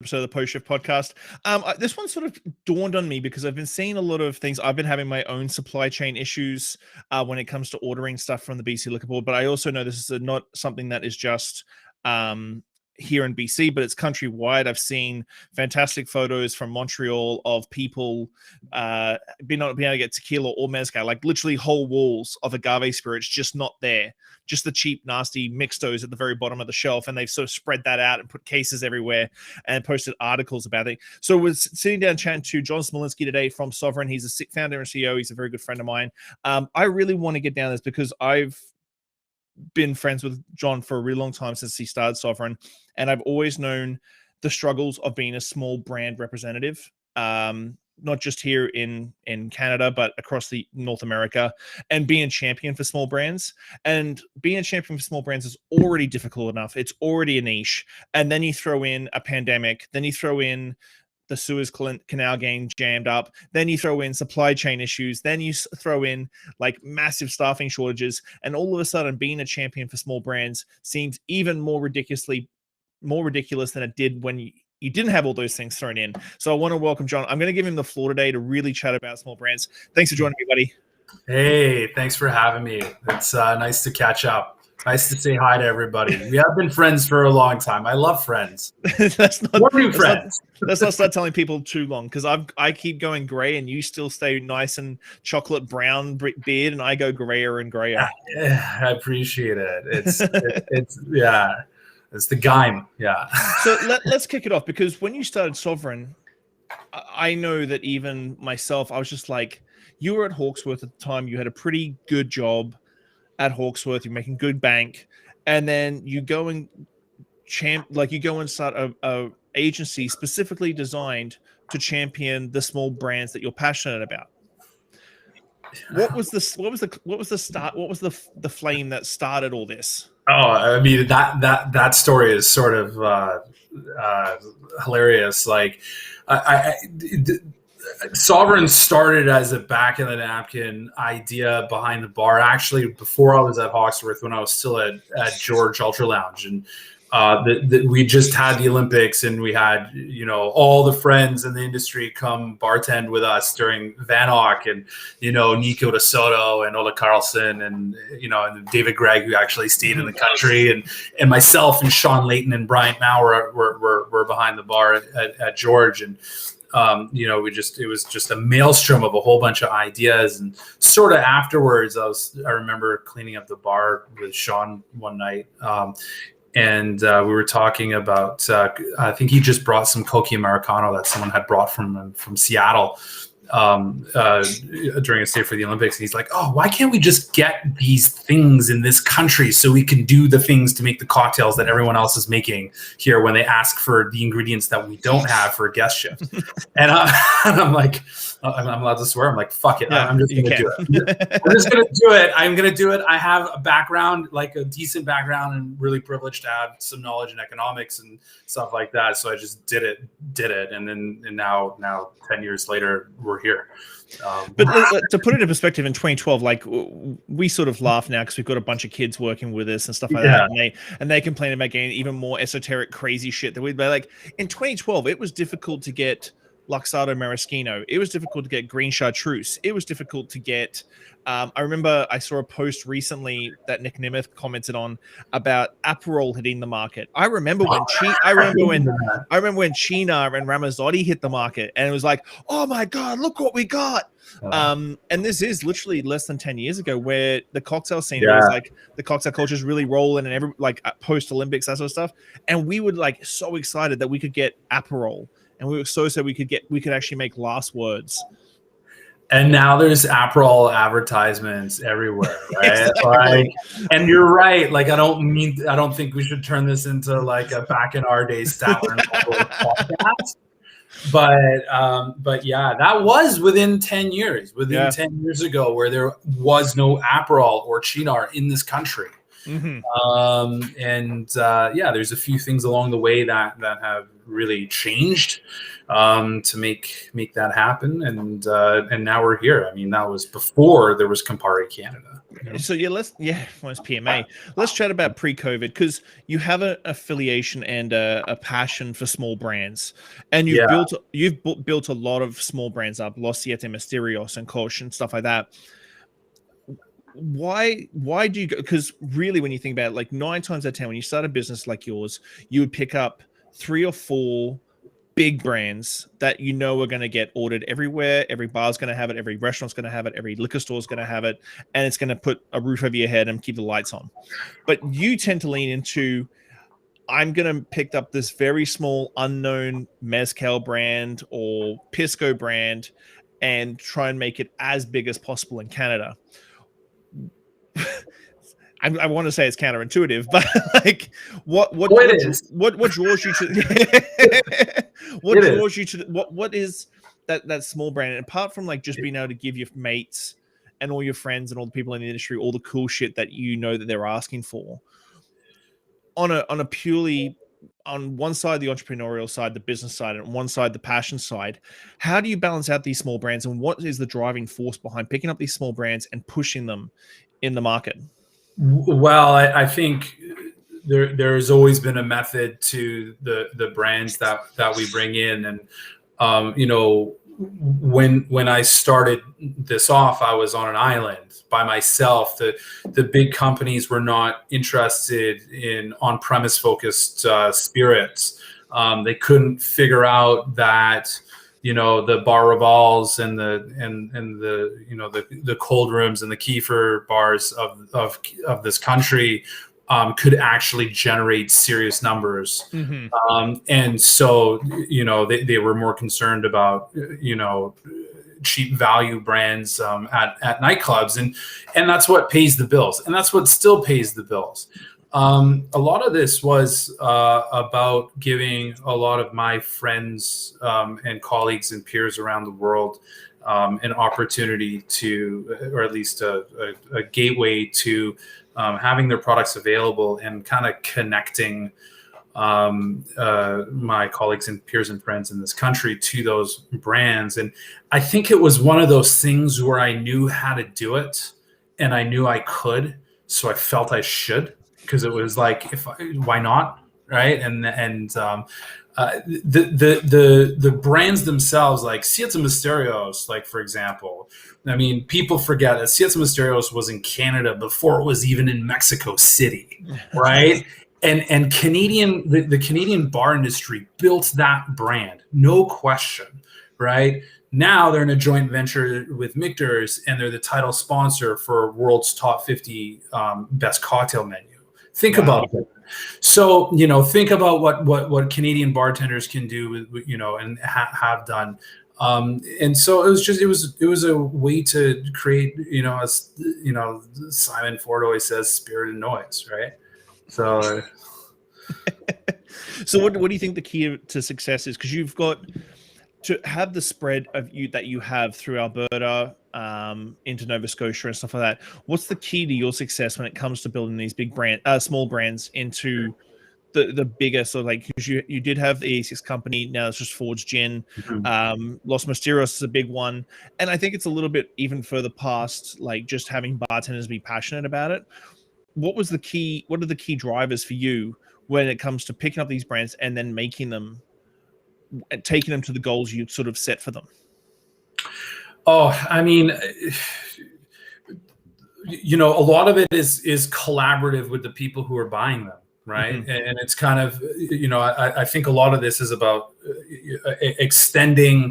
episode of the Post Shift podcast. This one sort of dawned on me because I've been seeing a lot of things. I've been having my own supply chain issues when it comes to ordering stuff from the BC Liquor Board, but I also know this is not something that is just here in BC, but it's countrywide. I've seen fantastic photos from Montreal of people being able to get tequila or mezcal, like literally whole walls of agave spirits just not there. Just the cheap, nasty mixtos at the very bottom of the shelf, and they've sort of spread that out and put cases everywhere and posted articles about it. So we're sitting down chatting to Jon Smolensky today from Sovereign. He's a founder and CEO. He's a very good friend of mine. I really want to get down this because I've been friends with Jon for a really long time since he started Sovereign, and I've always known the struggles of being a small brand representative. Not just here in Canada, but across the North America, and being a champion for small brands. And being a champion for small brands is already difficult enough. It's already a niche. And then you throw in a pandemic, then you throw in the Suez Canal getting jammed up, then you throw in supply chain issues, then you throw in like massive staffing shortages, and all of a sudden being a champion for small brands seems even more ridiculous than it did when you didn't have all those things thrown in. So I want to welcome Jon. I'm going to give him the floor today to really chat about small brands. Thanks for joining me, buddy. Hey, thanks for having me. It's nice to catch up. Nice to say hi to everybody. We have been friends for a long time. I love friends. Let's not start telling people too long, because I keep going gray and you still stay nice and chocolate brown beard, and I go grayer and grayer. I appreciate it. It's yeah. It's the game, yeah. So let's kick it off, because when you started Sovereign, I know that even myself, I was just like, you were at Hawkesworth at the time. You had a pretty good job at Hawkesworth. You're making good bank, and then you go and start a agency specifically designed to champion the small brands that you're passionate about. What was the flame that started all this? Oh, I mean, that story is sort of hilarious. Like, Sovereign started as a back of the napkin idea behind the bar. Actually, before I was at Hawkesworth, when I was still at George Ultra Lounge, and we just had the Olympics, and we had all the friends in the industry come bartend with us during Van Ock, and Nico De Soto and Ola Carlson, and and David Gregg, who actually stayed in the country, and myself and Sean Layton and Bryant Mao were behind the bar at George, and it was just a maelstrom of a whole bunch of ideas. And sort of afterwards, I remember cleaning up the bar with Sean one night. And we were talking about, I think he just brought some Coke Americano that someone had brought from Seattle during a stay for the Olympics. And he's like, oh, why can't we just get these things in this country so we can do the things to make the cocktails that everyone else is making here when they ask for the ingredients that we don't have for a guest shift? And I'm like, I'm allowed to swear. I'm like, fuck it. I'm just going to do it. I'm just going to do it. I'm going to do it. I have a background, like a decent background, and really privileged to have some knowledge in economics and stuff like that. So I just did it. And now 10 years later, we're here. But to put it in perspective, in 2012, like, we sort of laugh now because we've got a bunch of kids working with us and stuff like that, and they complain about getting even more esoteric, crazy shit that we'd be like, in 2012, it was difficult to get Luxardo Maraschino. It was difficult to get Green Chartreuse. It was difficult to get. I remember I saw a post recently that Nick Nimeth commented on about Aperol hitting the market. I remember when China and Ramazzotti hit the market, and it was like, oh my god, look what we got. And this is literally less than 10 years ago, where the cocktail scene was like, the cocktail culture is really rolling, and every post Olympics, that sort of stuff. And we were like so excited that we could get Aperol. And we were so we could actually make last words. And now there's Aperol advertisements everywhere, right? Exactly. And you're right. Like, I don't think we should turn this into like a back in our day Statler podcast. But yeah, that was within 10 years. 10 years ago, where there was no Aperol or Cynar in this country. Mm-hmm. There's a few things along the way that have really changed to make that happen, and now we're here. I mean, that was before there was Campari Canada. So well, it's PMA. Let's chat about pre-COVID, because you have an affiliation and a passion for small brands, and you've built a lot of small brands up, Los Siete Misterios and Kosh and stuff like that. Why do you go? Because really, when you think about it, like 9 times out of 10, when you start a business like yours, you would pick up 3 or 4 big brands that you know are going to get ordered everywhere. Every bar's going to have it. Every restaurant's going to have it. Every liquor store is going to have it. And it's going to put a roof over your head and keep the lights on. But you tend to lean into, I'm going to pick up this very small, unknown mezcal brand or pisco brand and try and make it as big as possible in Canada. I want to say it's counterintuitive, but like, what draws you to what is that small brand? And apart from like just being able to give your mates and all your friends and all the people in the industry all the cool shit that you know that they're asking for, on a purely, on one side the entrepreneurial side, the business side, and on one side the passion side, how do you balance out these small brands, and what is the driving force behind picking up these small brands and pushing them in the market? Well, I think there's always been a method to the brands that we bring in, and you know, when I started this off, I was on an island by myself. The big companies were not interested in on-premise focused spirits. They couldn't figure out that, you know, the bar revals and the you know, the cold rooms and the kefir bars of this country could actually generate serious numbers. Mm-hmm. And so, you know, they were more concerned about, you know, cheap value brands at nightclubs, and that's what pays the bills, and that's what still pays the bills. A lot of this was about giving a lot of my friends and colleagues and peers around the world an opportunity to, or at least a gateway to having their products available, and kind of connecting my colleagues and peers and friends in this country to those brands. And I think it was one of those things where I knew how to do it, and I knew I could, so I felt I should, because it was like, why not, right? And the brands themselves, like Siete Misterios, like, for example, I mean, people forget that Siete Misterios was in Canada before it was even in Mexico City, right? And Canadian, the Canadian bar industry built that brand, no question, right? Now they're in a joint venture with Michter's, and they're the title sponsor for World's Top 50 Best Cocktail Menu. Think about it. So, you know, think about what Canadian bartenders can do with, you know, and have done. And so it was a way to create, you know, Simon Ford always says, spirit and noise, right? So, so what do you think the key to success is? Because you've got to have the spread of you that you have through Alberta into Nova Scotia and stuff like that. What's the key to your success when it comes to building these big small brands into the bigger, so like, because you did have the A6 company, now it's just Ford's Gin. Los Misterios is a big one, and I think it's a little bit even further past like just having bartenders be passionate about it. What are the key drivers for you when it comes to picking up these brands and then making them, taking them to the goals you sort of set for them? Oh, I mean, you know, a lot of it is collaborative with the people who are buying them, right? Mm-hmm. And it's kind of, you know, I think a lot of this is about extending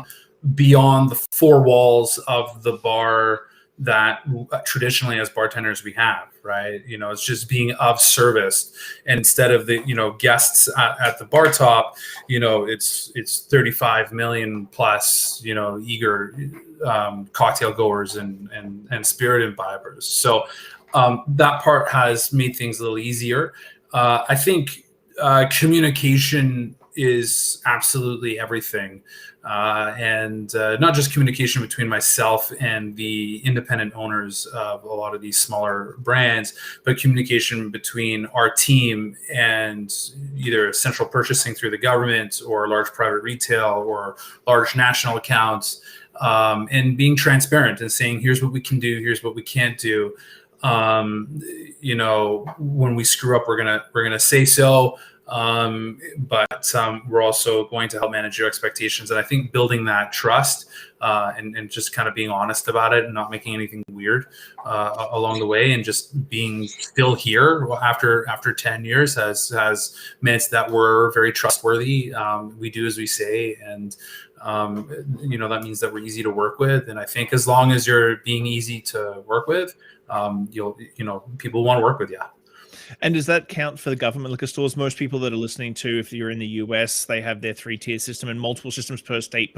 beyond the 4 walls of the bar that traditionally as bartenders we have, right? You know, it's just being of service, and instead of the, you know, guests at the bar top, you know, it's 35 million plus, you know, eager cocktail goers and spirit imbibers. So that part has made things a little easier. I think communication is absolutely everything. And not just communication between myself and the independent owners of a lot of these smaller brands, but communication between our team and either central purchasing through the government or large private retail or large national accounts, and being transparent and saying, here's what we can do, here's what we can't do. When we screw up, we're gonna say so. But we're also going to help manage your expectations. And I think building that trust and just kind of being honest about it and not making anything weird along the way, and just being still here after 10 years has meant that we're very trustworthy. We do as we say, and that means that we're easy to work with. And I think as long as you're being easy to work with, people want to work with you. And does that count for the government liquor stores? Most people that are listening to, if you're in the US, they have their 3-tier system and multiple systems per state.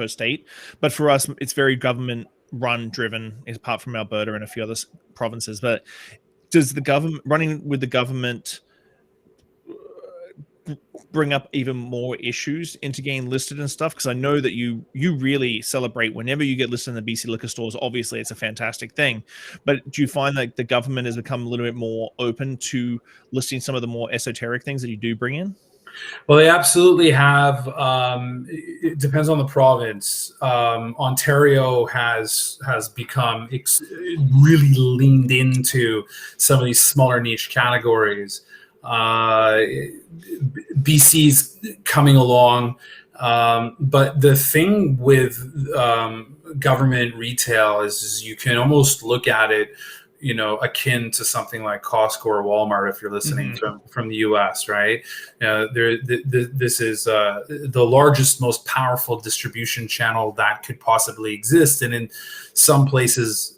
But for us, it's very government run driven, apart from Alberta and a few other provinces. But does the government, running with the government, bring up even more issues into getting listed and stuff? Because I know that you really celebrate whenever you get listed in the BC liquor stores. Obviously, it's a fantastic thing. But do you find that the government has become a little bit more open to listing some of the more esoteric things that you do bring in? Well, they absolutely have. It depends on the province. Ontario has become really leaned into some of these smaller niche categories. BC's coming along, but the thing with government retail is you can almost look at it, akin to something like Costco or Walmart if you're listening from the US, right? This is the largest, most powerful distribution channel that could possibly exist, and in some places,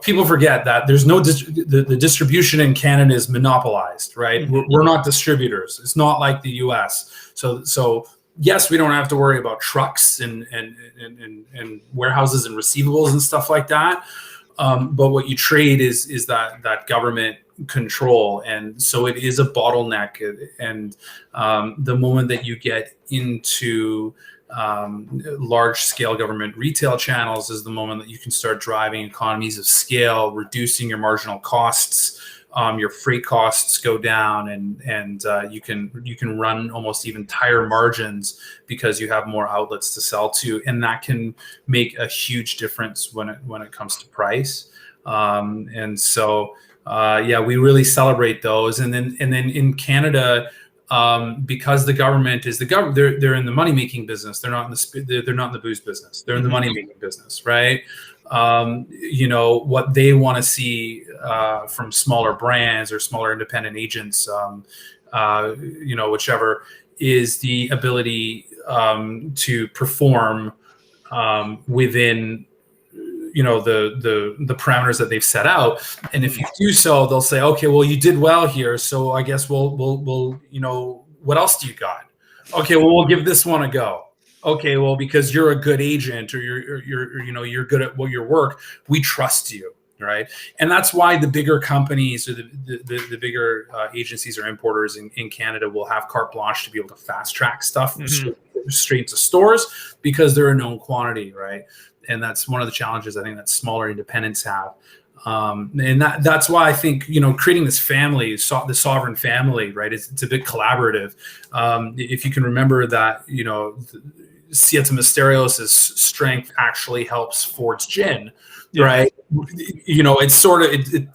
people forget that there's no the distribution in Canada is monopolized, right? We're not distributors. It's not like the US. So yes, we don't have to worry about trucks and warehouses and receivables and stuff like that. But what you trade is that government control, and so it is a bottleneck. And the moment that you get into large-scale government retail channels is the moment that you can start driving economies of scale, reducing your marginal costs. Your freight costs go down, and you can run almost even higher margins because you have more outlets to sell to, and that can make a huge difference when it comes to price. And so we really celebrate those. And then in Canada, because the government is they're in the money making business. They're not in the booze business. They're in the money making business, right? What they want to see from smaller brands or smaller independent agents, whichever, is the ability to perform within the parameters that they've set out. And if you do so, they'll say, okay, well, you did well here, so I guess we'll what else do you got? Okay, well, we'll give this one a go. Okay, well, because you're a good agent or you're good at your work, we trust you, right? And that's why the bigger companies or the bigger agencies or importers in Canada will have carte blanche to be able to fast track stuff straight to stores because they're a known quantity, right? And that's one of the challenges I think that smaller independents have. And that's why I think, creating this family, the sovereign family, right? It's a bit collaborative. If you can remember that, Siete Misterios' strength actually helps Ford's gin, right? It's sort of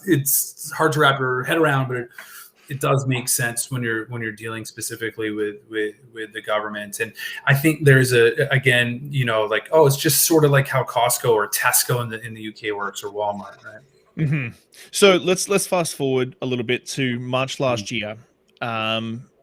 it's hard to wrap your head around, but it does make sense when you're dealing specifically with the government. And I think there's it's just sort of like how Costco or Tesco in the UK works, or Walmart, right? So let's fast forward a little bit to March last year.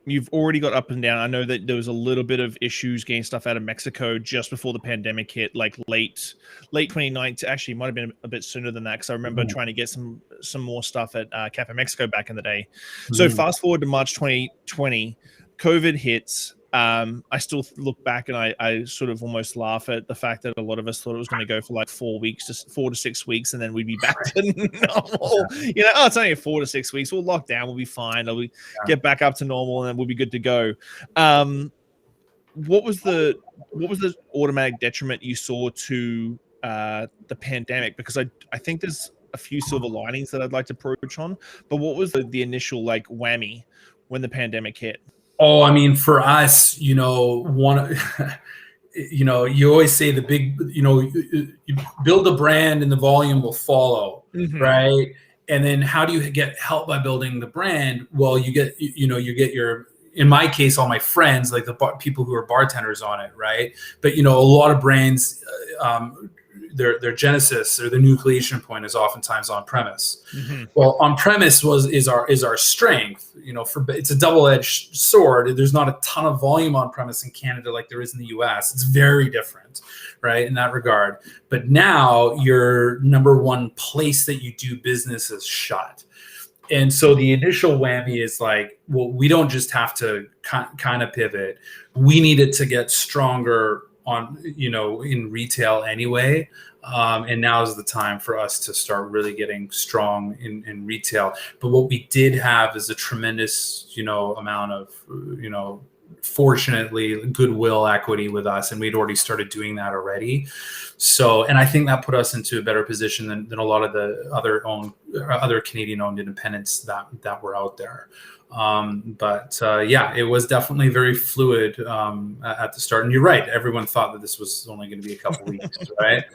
You've already got up and down. I know that there was a little bit of issues getting stuff out of Mexico just before the pandemic hit, like late 2019. Actually, it might have been a bit sooner than that, because I remember trying to get some more stuff at Cafe Mexico back in the day. So fast forward to March 2020, COVID hits. I still look back and I sort of almost laugh at the fact that a lot of us thought it was going to go for like 4 to 6 weeks, and then we'd be back to normal. It's only 4 to 6 weeks. We'll lock down. We'll be fine. We'll get back up to normal, and then we'll be good to go. what was the automatic detriment you saw to the pandemic? Because I think there's a few silver linings that I'd like to approach on, but what was the initial like whammy when the pandemic hit? Oh, I mean, for us, one, you always say the big, you build a brand and the volume will follow, right? And then how do you get help by building the brand? Well, you get your, in my case, all my friends, like the people who are bartenders on it, right? But a lot of brands, their genesis or the nucleation point is oftentimes on premise. Well, on premise is our strength. It's a double-edged sword. There's not a ton of volume on premise in Canada like there is in the US. It's very different, right, in that regard. But now your number one place that you do business is shut. And so the initial whammy is like, well, we don't just have to kind of pivot. We needed to get stronger on, in retail anyway. And now is the time for us to start really getting strong in retail. But what we did have is a tremendous, amount of, fortunately, goodwill equity with us. And we'd already started doing that already. So, and I think that put us into a better position than a lot of the other Canadian-owned independents that were out there. Yeah, it was definitely very fluid at the start. And you're right. Everyone thought that this was only going to be a couple weeks, right?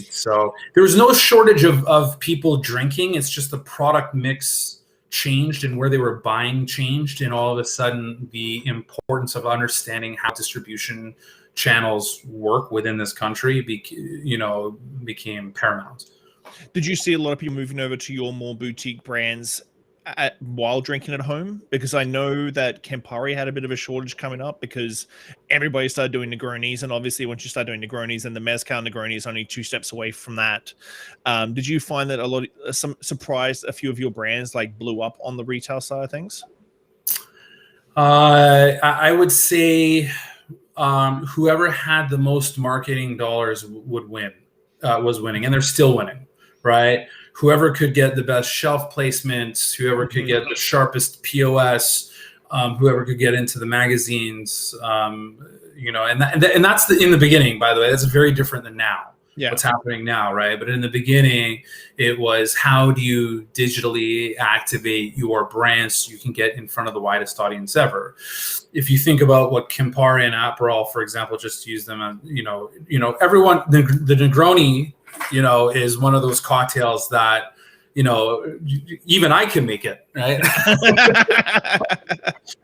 So there was no shortage of people drinking. It's just the product mix changed and where they were buying changed. And all of a sudden, the importance of understanding how distribution channels work within this country became paramount. Did you see a lot of people moving over to your more boutique brands while drinking at home? Because I know that Campari had a bit of a shortage coming up because everybody started doing Negronis, and obviously once you start doing Negronis, and the Mezcal Negroni is only 2 steps away from that. Did you find that surprised a few of your brands like blew up on the retail side of things? I would say whoever had the most marketing dollars would win, was winning, and they're still winning, right? Whoever could get the best shelf placements, whoever could get the sharpest POS, whoever could get into the magazines, and that's in the beginning, by the way. That's very different than now. Yeah. What's happening now, right? But in the beginning, it was how do you digitally activate your brand so you can get in front of the widest audience ever. If you think about what Campari and Aperol, for example, just to use them, everyone, the Negroni, is one of those cocktails that, even I can make it, right?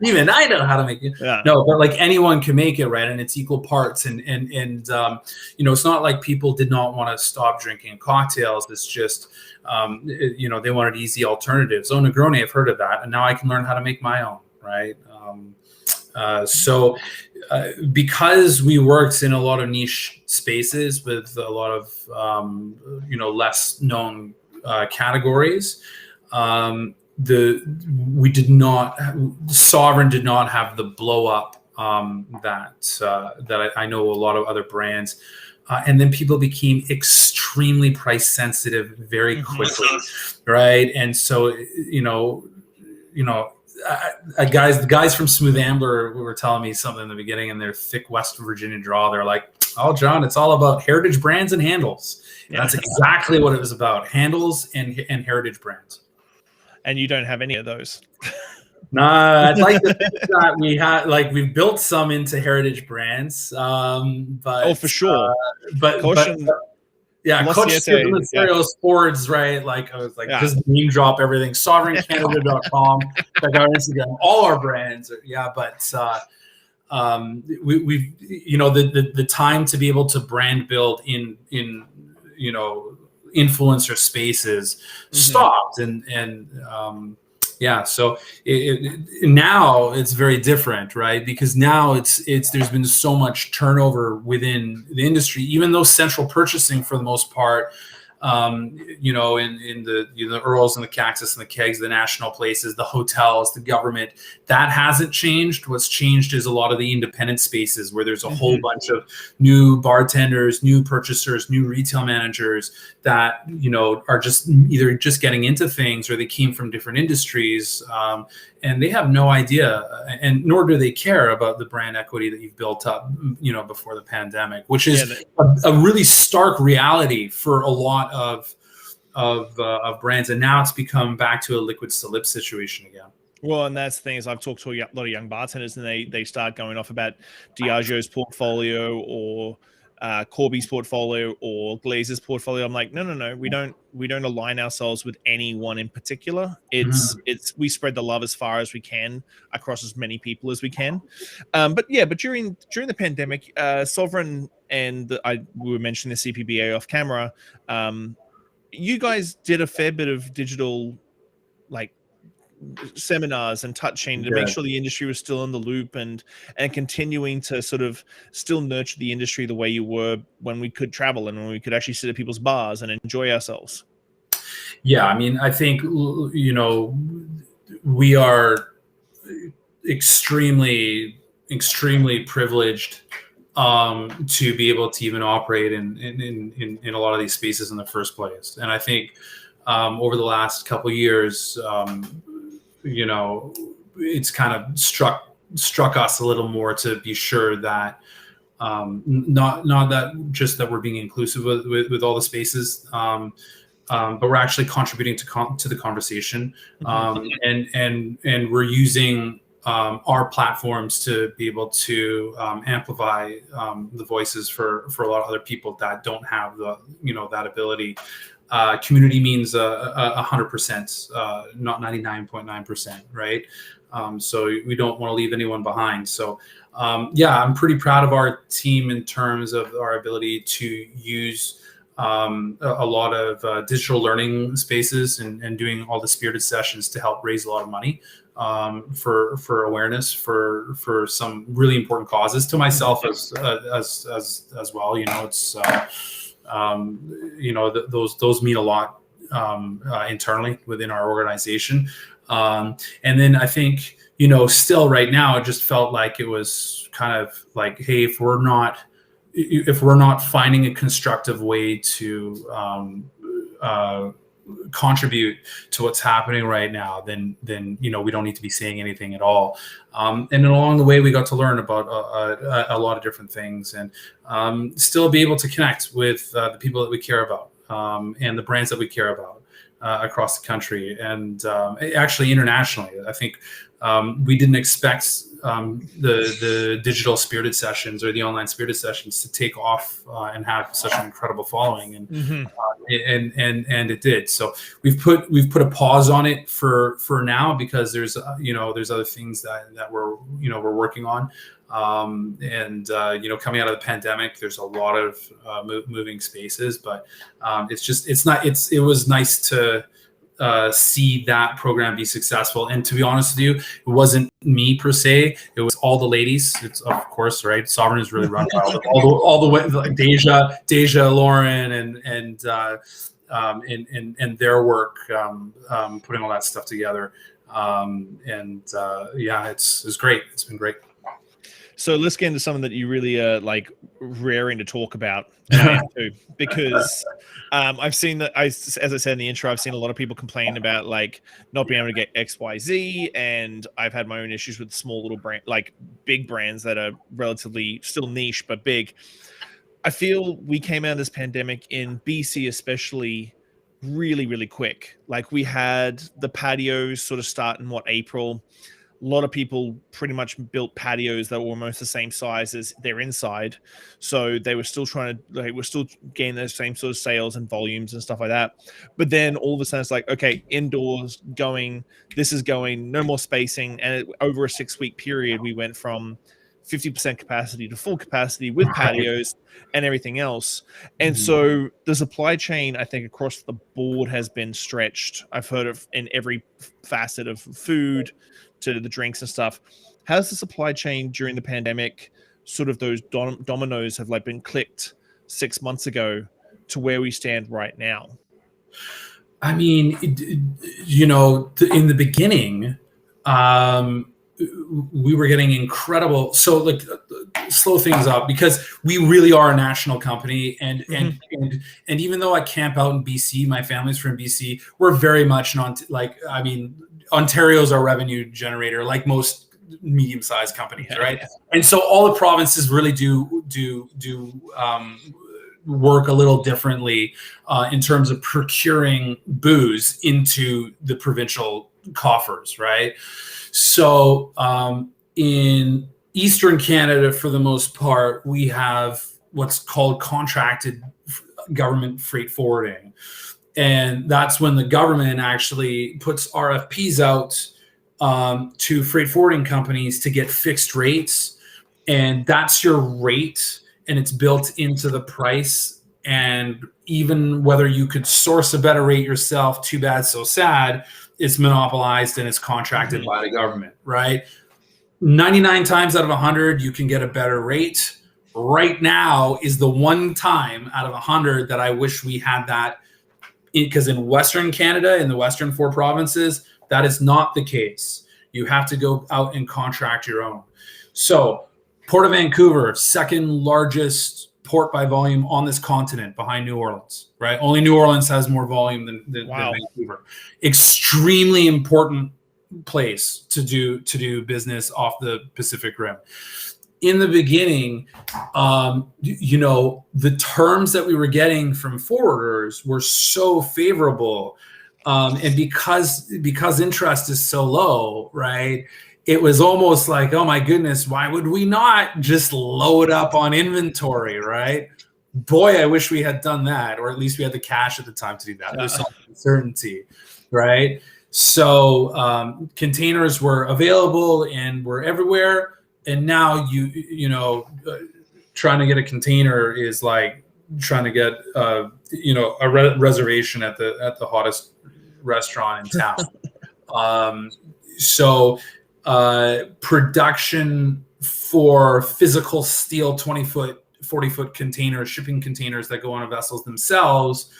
Even I know how to make it. Yeah. No, but like anyone can make it, right? And it's equal parts. And it's not like people did not want to stop drinking cocktails. It's just, they wanted easy alternatives. Oh, Negroni, I've heard of that. And now I can learn how to make my own, right? Because we worked in a lot of niche spaces with a lot of, less known categories, Sovereign did not have the blow up that I know a lot of other brands. And then people became extremely price sensitive very quickly, right? And so, the guys from Smooth Ambler were telling me something in the beginning in their thick West Virginia drawl. They're like, "Oh, John, it's all about heritage brands and handles." And that's exactly what it was about: handles and heritage brands. And you don't have any of those. Nah, I'd like to think that we've built some into heritage brands, but for sure. Yeah, Coach Serios Fords, right? Like I was like, just name drop everything. SovereignCanada.com, check out Instagram, all our brands. We've the time to be able to brand build in influencer spaces stopped, so now it's very different, right? Because now there's been so much turnover within the industry, even though central purchasing for the most part, in the Earls and the Cactus and the Kegs, the national places, the hotels, the government, that hasn't changed. What's changed is a lot of the independent spaces where there's a whole bunch of new bartenders, new purchasers, new retail managers that, are just either just getting into things or they came from different industries. and they have no idea, and nor do they care about the brand equity that you've built up, before the pandemic, which is a really stark reality for a lot of brands. And now it's become back to a liquids to lips situation again. Well, and that's the thing is I've talked to a lot of young bartenders, and they start going off about Diageo's portfolio or Corby's portfolio or Glazer's portfolio. I'm like, no, we don't align ourselves with anyone in particular. It's we spread the love as far as we can across as many people as we can. But during the pandemic, Sovereign and we were mentioning the CPBA off camera. You guys did a fair bit of digital, like, seminars and touching to make sure the industry was still in the loop and continuing to sort of still nurture the industry the way you were when we could travel and when we could actually sit at people's bars and enjoy ourselves. Yeah, I mean, I think, we are extremely privileged to be able to even operate in a lot of these spaces in the first place. And I think over the last couple of years, it's kind of struck us a little more to be sure that not that just that we're being inclusive with all the spaces, but we're actually contributing to the conversation, and we're using our platforms to be able to amplify the voices for a lot of other people that don't have that ability. Community means 100%, not 99.9%, right? So we don't want to leave anyone behind. So I'm pretty proud of our team in terms of our ability to use a lot of digital learning spaces and doing all the spirited sessions to help raise a lot of money for awareness for some really important causes to myself as well. It's those mean a lot internally within our organization. And then I think, still right now, it just felt like it was kind of like, hey, if we're not finding a constructive way to contribute to what's happening right now, then we don't need to be saying anything at all. And then along the way, we got to learn about a lot of different things, and still be able to connect with the people that we care about, and the brands that we care about across the country, and actually internationally. I think we didn't expect the digital spirited sessions or the online spirited sessions to take off and have such an incredible following, and it did. So we've put a pause on it for now, because there's other things that we're working on, and coming out of the pandemic, there's a lot of moving spaces, but it was nice to see that program be successful. And to be honest with you, it wasn't me per se; it was all the ladies. It's, of course, right. Sovereign is really run by all the way, like Deja, Lauren, and their work putting all that stuff together. It's great. It's been great. So let's get into something that you really are like raring to talk about, and I am too, because I've seen that, as I said in the intro, I've seen a lot of people complain about like not being able to get XYZ, and I've had my own issues with small little brand, like big brands that are relatively still niche but big. I feel we came out of this pandemic in BC especially really, really quick. Like we had the patios sort of start in April. A lot of people pretty much built patios that were almost the same size as their inside. So they were still gaining those same sort of sales and volumes and stuff like that. But then all of a sudden it's like, okay, indoors this is going, no more spacing. And over a 6-week period, we went from 50% capacity to full capacity with patios and everything else. And so the supply chain, I think, across the board has been stretched. I've heard of in every facet of food to the drinks and stuff. How's the supply chain during the pandemic, sort of those dominoes have like been clicked 6 months ago to where we stand right now? I mean, in the beginning, we were getting incredible. So like slow things up, because we really are a national company. And even though I camp out in BC, my family's from BC, we're very much Ontario's our revenue generator, like most medium-sized companies, right? And so all the provinces really do work a little differently in terms of procuring booze into the provincial coffers, right? So in Eastern Canada, for the most part, we have what's called contracted government freight forwarding. And that's when the government actually puts RFPs out to freight forwarding companies to get fixed rates. And that's your rate, and it's built into the price. And even whether you could source a better rate yourself, too bad, so sad, it's monopolized and it's contracted by the government, right? 99 times out of 100, you can get a better rate. Right now is the one time out of 100 that I wish we had that, because in Western Canada, in the Western 4 provinces, that is not the case. You have to go out and contract your own. So Port of Vancouver, second largest port by volume on this continent behind New Orleans, right? Only New Orleans has more volume than Vancouver. Extremely important place to do business off the Pacific Rim. In the beginning, the terms that we were getting from forwarders were so favorable, and because interest is so low, right? It was almost like, oh my goodness, why would we not just load up on inventory, right? Boy, I wish we had done that, or at least we had the cash at the time to do that. There's some uncertainty, right? So containers were available and were everywhere. And now trying to get a container is like trying to get a reservation at the hottest restaurant in town. So production for physical steel 20-foot, 40-foot containers, shipping containers that go on vessels themselves,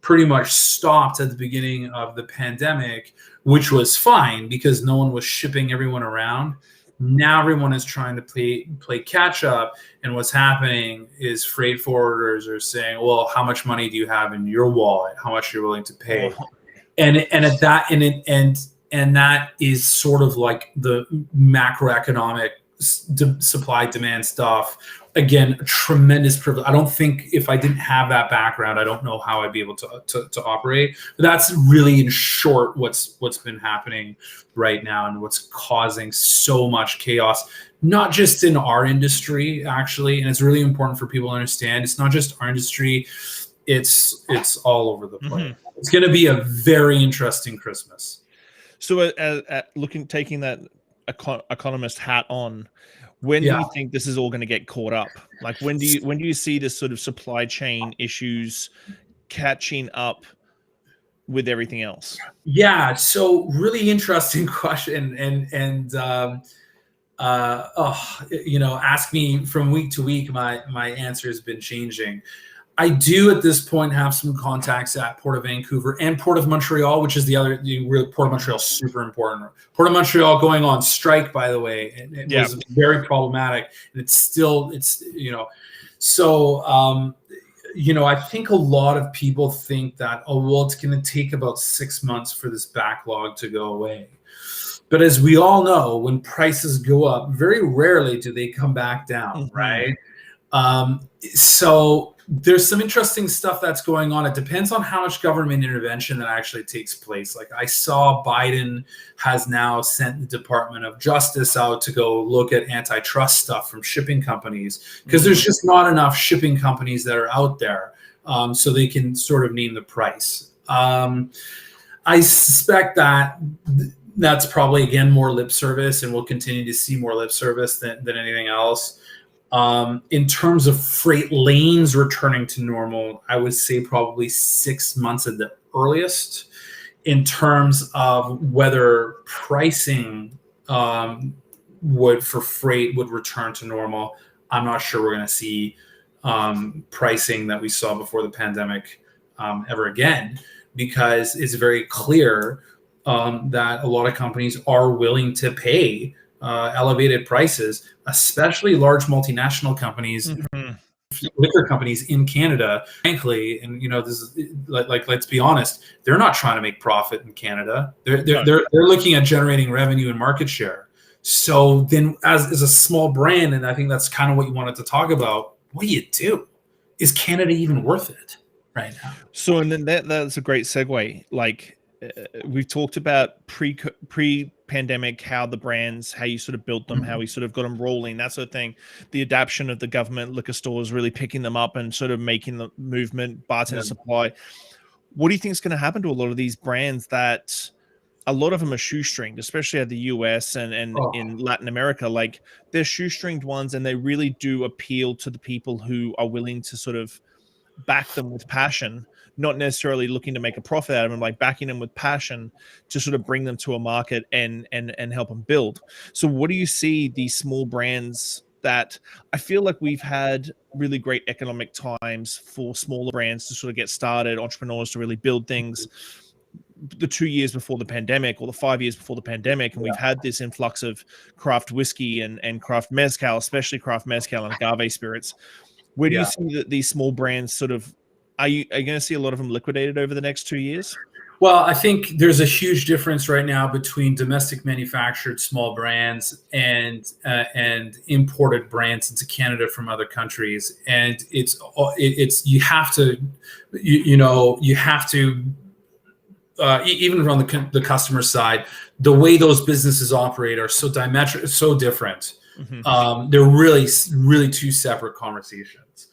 pretty much stopped at the beginning of the pandemic, which was fine because no one was shipping everyone around. Now everyone is trying to play catch up, and what's happening is freight forwarders are saying, "Well, how much money do you have in your wallet? How much you're willing to pay?" And that is sort of like the macroeconomic supply demand stuff. Again, a tremendous privilege. I don't think if I didn't have that background, I don't know how I'd be able to operate. But that's really, in short, what's been happening right now and what's causing so much chaos, not just in our industry, actually. And it's really important for people to understand. It's not just our industry. It's all over the place. It's going to be a very interesting Christmas. So taking that economist hat on, when do you think this is all going to get caught up? Like when do you see this sort of supply chain issues catching up with everything else? Yeah, so really interesting question, and ask me from week to week. My answer has been changing. I do at this point have some contacts at Port of Vancouver and Port of Montreal, which is the other. Port of Montreal is super important. Port of Montreal going on strike, by the way. It was very problematic, and it's still. So I think a lot of people think that, it's going to take about 6 months for this backlog to go away. But as we all know, when prices go up, very rarely do they come back down, right? So there's some interesting stuff that's going on. It depends on how much government intervention that actually takes place. Like I saw Biden has now sent the Department of Justice out to go look at antitrust stuff from shipping companies, because there's just not enough shipping companies that are out there, so they can sort of name the price. I suspect that that's probably, again, more lip service, and we'll continue to see more lip service than anything else. In terms of freight lanes returning to normal, I would say probably 6 months at the earliest. In terms of whether pricing for freight would return to normal, I'm not sure we're going to see pricing that we saw before the pandemic ever again, because it's very clear that a lot of companies are willing to pay elevated prices, especially large multinational companies. liquor companies in Canada, frankly, and this is like let's be honest, they're not trying to make profit in Canada. They're looking at generating revenue and market share. So then, as a small brand, and I think that's kind of what you wanted to talk about, what do you do? Is Canada even worth it right now? So, and then that's a great segue. Like we've talked about pre-pandemic, how the brands, how you sort of built them, how we sort of got them rolling, that sort of thing. The adaptation of the government liquor stores really picking them up and sort of making the movement, bartender supply. What do you think is going to happen to a lot of these brands that a lot of them are shoestringed, especially at the US and in Latin America? Like they're shoestringed ones, and they really do appeal to the people who are willing to sort of back them with passion, not necessarily looking to make a profit out of them, like backing them with passion to sort of bring them to a market and help them build. So what do you see these small brands that I feel like we've had really great economic times for smaller brands to sort of get started, entrepreneurs to really build things, the 2 years before the pandemic or the 5 years before the pandemic, and we've had this influx of craft whiskey and craft mezcal, especially craft mezcal and agave spirits. Where do you see that these small brands sort of, are you going to see a lot of them liquidated over the next 2 years? Well, I think there's a huge difference right now between domestic manufactured small brands and imported brands into Canada from other countries, and it's you have to even from the customer side, the way those businesses operate are so different. They're really two separate conversations.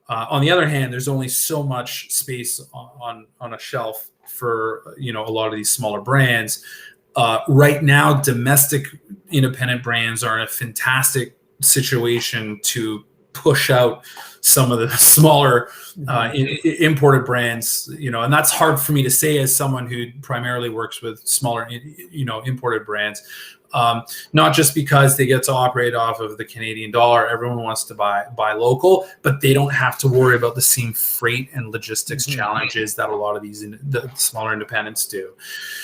On the other hand, there's only so much space on a shelf for a lot of these smaller brands. Right now, domestic independent brands are in a fantastic situation to push out some of the smaller imported brands, and that's hard for me to say as someone who primarily works with smaller, imported brands. Not just because they get to operate off of the Canadian dollar, everyone wants to buy local, but they don't have to worry about the same freight and logistics challenges that a lot of the smaller independents do.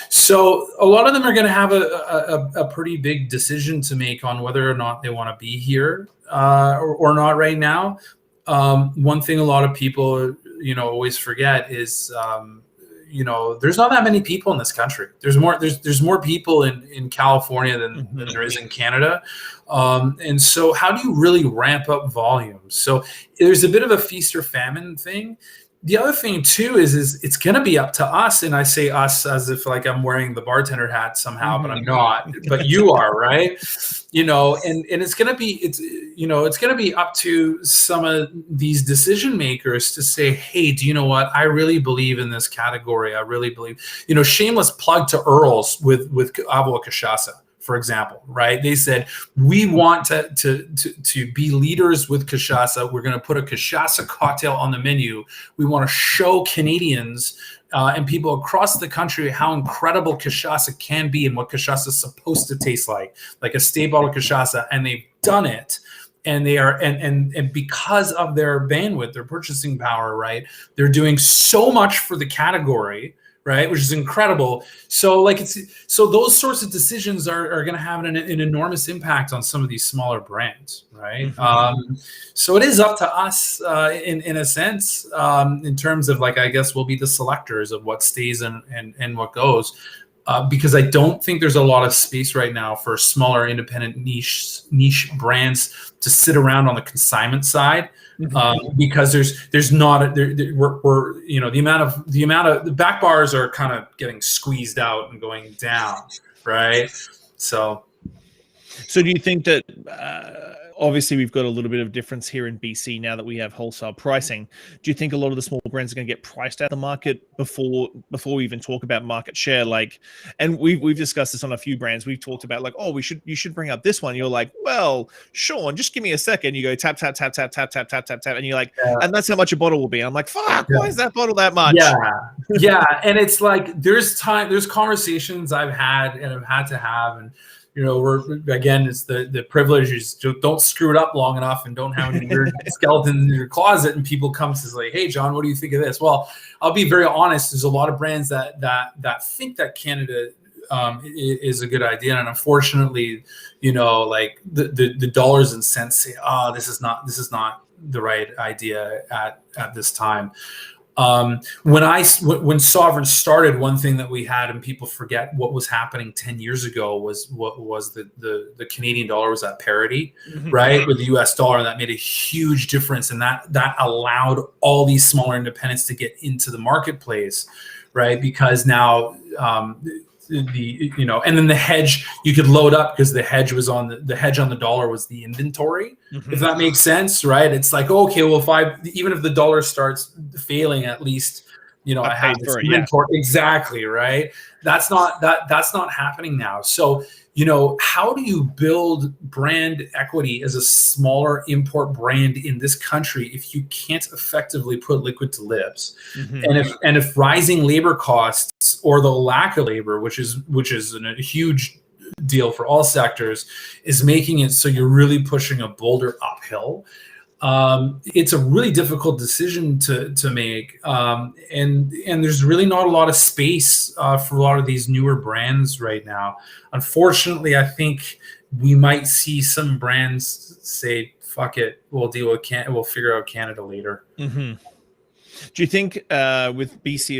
So a lot of them are going to have a pretty big decision to make on whether or not they want to be here or not right now. One thing a lot of people always forget is there's not that many people in this country. There's more people in California than there is in Canada. And so how do you really ramp up volume? So there's a bit of a feast or famine thing. The other thing too is it's going to be up to us. And I say us as if like I'm wearing the bartender hat somehow, but I'm not, but you are, right? And it's going to be up to some of these decision makers to say, hey, do you know what? I really believe in this category. I really believe, shameless plug to Earls with Avoa Cachaça, for example, right? They said, we want to be leaders with cachaça. We're going to put a cachaça cocktail on the menu. We want to show Canadians and people across the country how incredible cachaça can be and what cachaça is supposed to taste like a stay bottle cachaça. And they've done it. And they are, and because of their bandwidth, their purchasing power, right? They're doing so much for the category, right? Which is incredible. So those sorts of decisions are going to have an enormous impact on some of these smaller brands, right? So it is up to us in a sense, in terms of I guess we'll be the selectors of what stays and what goes. Because I don't think there's a lot of space right now for smaller independent niche brands to sit around on the consignment side. Because there's not we're the amount of the back bars are kind of getting squeezed out and going down, right? So do you think that obviously we've got a little bit of difference here in BC now that we have wholesale pricing? Do you think a lot of the small brands are going to get priced out of the market before we even talk about market share? And we've discussed this on a few brands. We've talked about you should bring up this one. You're like, well, Shawn, just give me a second. You go tap tap tap tap tap tap tap tap tap, and you're like, and that's how much a bottle will be. I'm like, fuck, why is that bottle that much? Yeah, and it's like there's conversations I've had and have had to have, and it's the privilege is don't screw it up long enough and don't have any weird skeletons in your closet. And people come to say, hey, John, what do you think of this? Well, I'll be very honest. There's a lot of brands that think that Canada is a good idea. And unfortunately, the dollars and cents say, oh, this is not idea at this time. When Sovereign started, one thing that we had, and people forget what was happening 10 years ago, was the Canadian dollar was at parity, right, with the US dollar, and that made a huge difference, and that allowed all these smaller independents to get into the marketplace, right, because now and then the hedge, you could load up because the hedge on the dollar was the inventory, if that makes sense, right? It's like, okay, well, even if the dollar starts failing, at least I have this inventory. Yeah. Exactly, right? That's not happening now. So how do you build brand equity as a smaller import brand in this country if you can't effectively put liquid to lips? And if rising labor costs, or the lack of labor, which is a huge deal for all sectors, is making it so you're really pushing a boulder uphill, it's a really difficult decision to make, and there's really not a lot of space for a lot of these newer brands right now. Unfortunately, I think we might see some brands say, "Fuck it, we'll we'll figure out Canada later." Do you think with BC,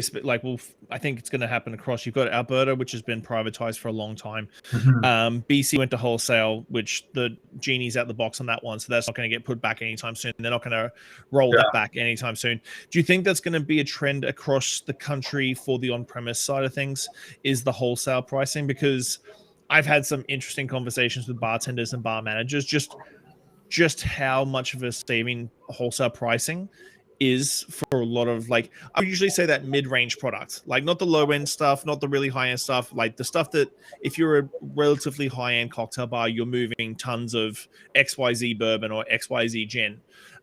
I think it's going to happen across? You've got Alberta, which has been privatized for a long time. BC went to wholesale, which the genie's out the box on that one, so that's not going to get put back anytime soon. They're not going to roll that back anytime soon. Do you think that's going to be a trend across the country for the on-premise side of things, is the wholesale pricing? Because I've had some interesting conversations with bartenders and bar managers, just how much of a saving wholesale pricing is for a lot of, I usually say that mid-range product, not the low-end stuff, not the really high-end stuff, the stuff that if you're a relatively high-end cocktail bar, you're moving tons of XYZ bourbon or XYZ gin,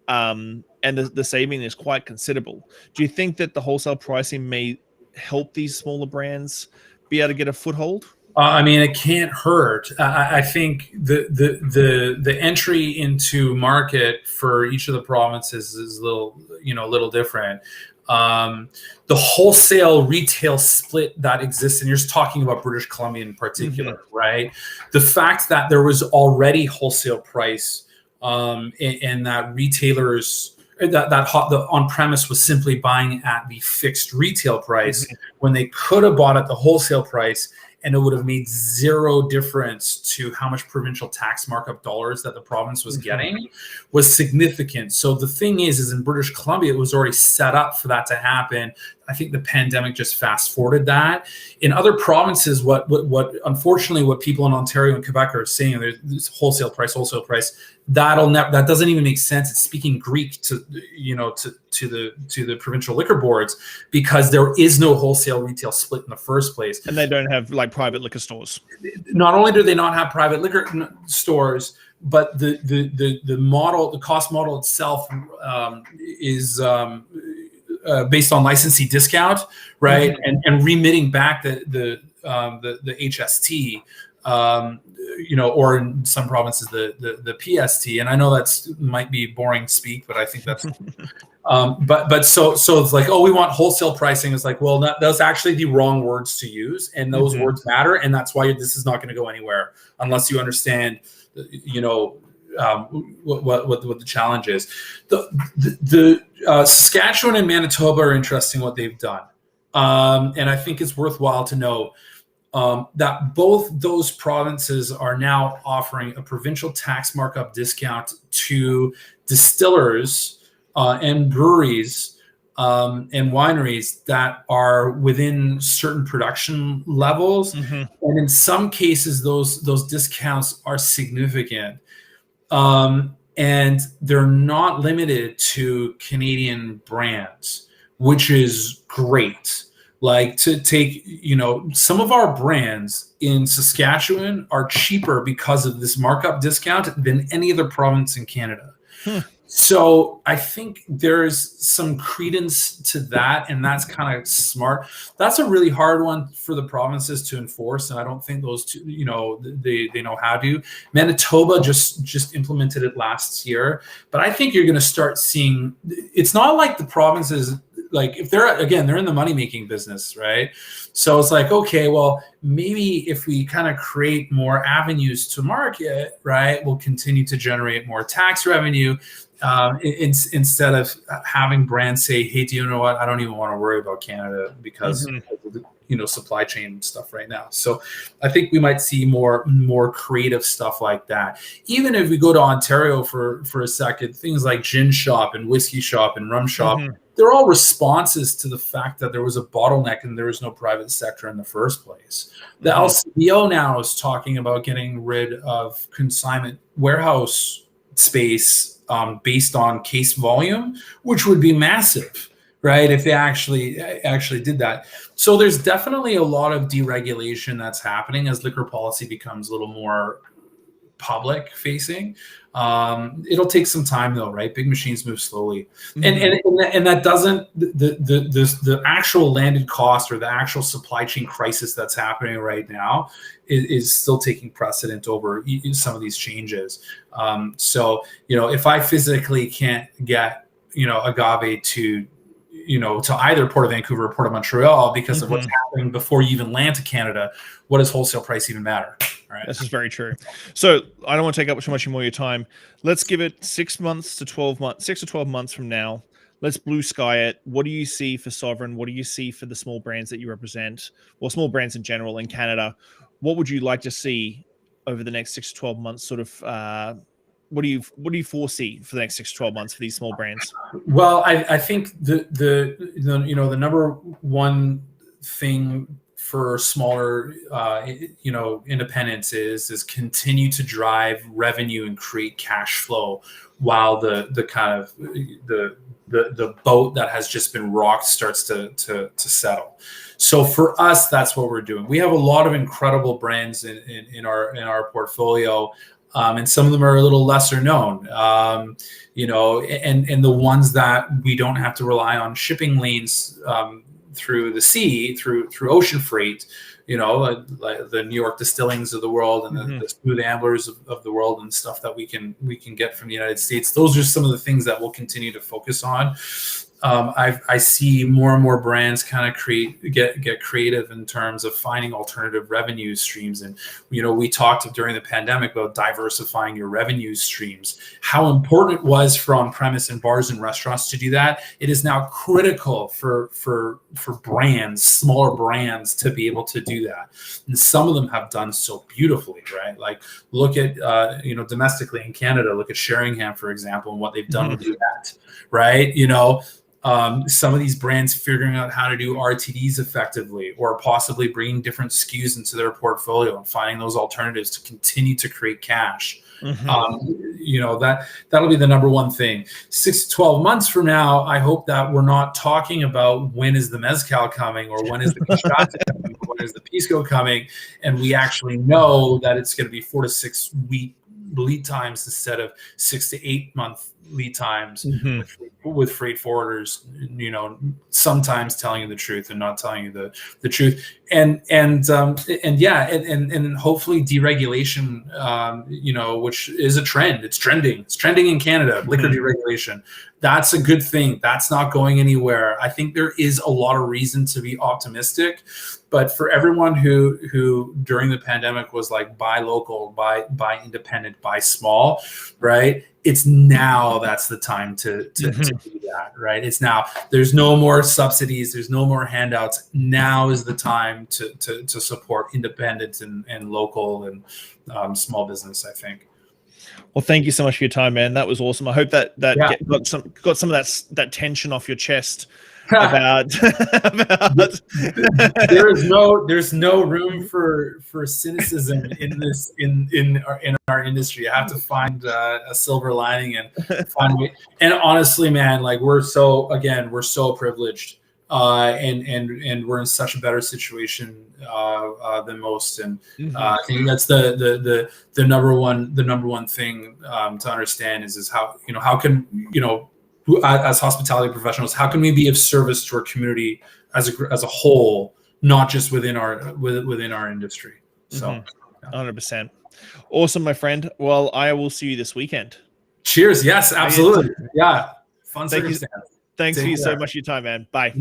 and the saving is quite considerable. Do you think that the wholesale pricing may help these smaller brands be able to get a foothold? I mean, it can't hurt. I think the entry into market for each of the provinces is a little different. The wholesale retail split that exists, and you're just talking about British Columbia in particular, right? The fact that there was already wholesale price, and that retailers, the on-premise was simply buying at the fixed retail price when they could have bought at the wholesale price, and it would have made zero difference to how much provincial tax markup dollars that the province was getting, was significant. So the thing is in British Columbia, it was already set up for that to happen. I think the pandemic just fast forwarded that. In other provinces, what unfortunately what people in Ontario and Quebec are saying, there's wholesale price, that doesn't even make sense. It's speaking Greek to the provincial liquor boards, because there is no wholesale retail split in the first place. And they don't have private liquor stores. Not only do they not have private liquor stores, but the model, the cost model itself, is based on licensee discount, right? And remitting back the HST, or in some provinces the PST. And I know might be boring speak, but I think that's but so it's like, oh, we want wholesale pricing. It's like, well, that's actually the wrong words to use, and those words matter, and that's why this is not going to go anywhere unless you understand what the challenge is. The Saskatchewan and Manitoba are interesting what they've done, and I think it's worthwhile to know that both those provinces are now offering a provincial tax markup discount to distillers and breweries and wineries that are within certain production levels, and in some cases those discounts are significant. And they're not limited to Canadian brands, which is great. To take, some of our brands in Saskatchewan are cheaper because of this markup discount than any other province in Canada. So I think there's some credence to that, and that's kind of smart. That's a really hard one for the provinces to enforce, and I don't think those two, they know how to. Manitoba just implemented it last year, but I think you're going to start seeing. It's not like the provinces. If they're in the money making business, right? So it's like, okay, well, maybe if we kind of create more avenues to market, right, we'll continue to generate more tax revenue, instead of having brands say, hey, do you know what, I don't even want to worry about Canada because of the, supply chain stuff right now. So I think we might see more creative stuff like that. Even if we go to Ontario for a second, things like gin shop and whiskey shop and rum shop, they're all responses to the fact that there was a bottleneck and there was no private sector in the first place. The LCBO now is talking about getting rid of consignment warehouse space based on case volume, which would be massive, right? If they actually did that. So there's definitely a lot of deregulation that's happening as liquor policy becomes a little more public facing. It'll take some time though, right? Big machines move slowly, and that doesn't the actual landed cost or the actual supply chain crisis that's happening right now is still taking precedent over some of these changes. So if I physically can't get agave to either Port of Vancouver or Port of Montreal because of what's happening before you even land to Canada, what does wholesale price even matter? Right. This is very true. So I don't want to take up too much more of your time. Let's give it 6 to 12 months from now. Let's blue sky it. What do you see for Sovereign? What do you see for the small brands that you represent, or small brands in general in Canada? What would you like to see over the next 6 to 12 months? Sort of, what do you foresee for the next 6 to 12 months for these small brands? Well, I think the number one thing for smaller independents is continue to drive revenue and create cash flow while the kind of the boat that has just been rocked starts to settle. So for us, that's what we're doing. We have a lot of incredible brands in our portfolio. And some of them are a little lesser known, and the ones that we don't have to rely on shipping lanes through the sea, through ocean freight, like the New York Distillings of the world and the Smooth Amblers of the world and stuff that we can get from the United States. Those are some of the things that we'll continue to focus on. I see more and more brands kind of get creative in terms of finding alternative revenue streams. And, we talked during the pandemic about diversifying your revenue streams, how important it was for on-premise and bars and restaurants to do that. It is now critical for brands, smaller brands, to be able to do that. And some of them have done so beautifully, right? Like look at, domestically in Canada, look at Sheringham, for example, and what they've done with that, right? Some of these brands figuring out how to do RTDs effectively, or possibly bringing different SKUs into their portfolio and finding those alternatives to continue to create cash. That'll be the number one thing. 6 to 12 months from now, I hope that we're not talking about when is the mezcal coming, or when is the Pichata coming, or when is the Pisco coming, and we actually know that it's going to be 4 to 6 week lead times instead of 6 to 8 month lead times with freight forwarders, sometimes telling you the truth and not telling you the truth. And hopefully deregulation, which is a trend. It's trending in Canada, liquor deregulation. That's a good thing. That's not going anywhere. I think there is a lot of reason to be optimistic, but for everyone who during the pandemic was like, buy local, buy independent, buy small, right? It's now that's the time to do that, right? It's now. There's no more subsidies. There's no more handouts. Now is the time to support independent and local and small business, I think. Well, thank you so much for your time, man. That was awesome. I hope that got some of that tension off your chest about there's no room for cynicism in our industry. I have to find a silver lining and find a way. And honestly, man, like we're so privileged, and we're in such a better situation than most. And I think that's the number one thing to understand is how can as hospitality professionals, how can we be of service to our community as a whole, not just within our industry? So 100%. Awesome, my friend. Well, I will see you this weekend. Cheers. Yes, absolutely. Yeah. Fun circumstance. Thanks for you so much for your time, man. Bye. No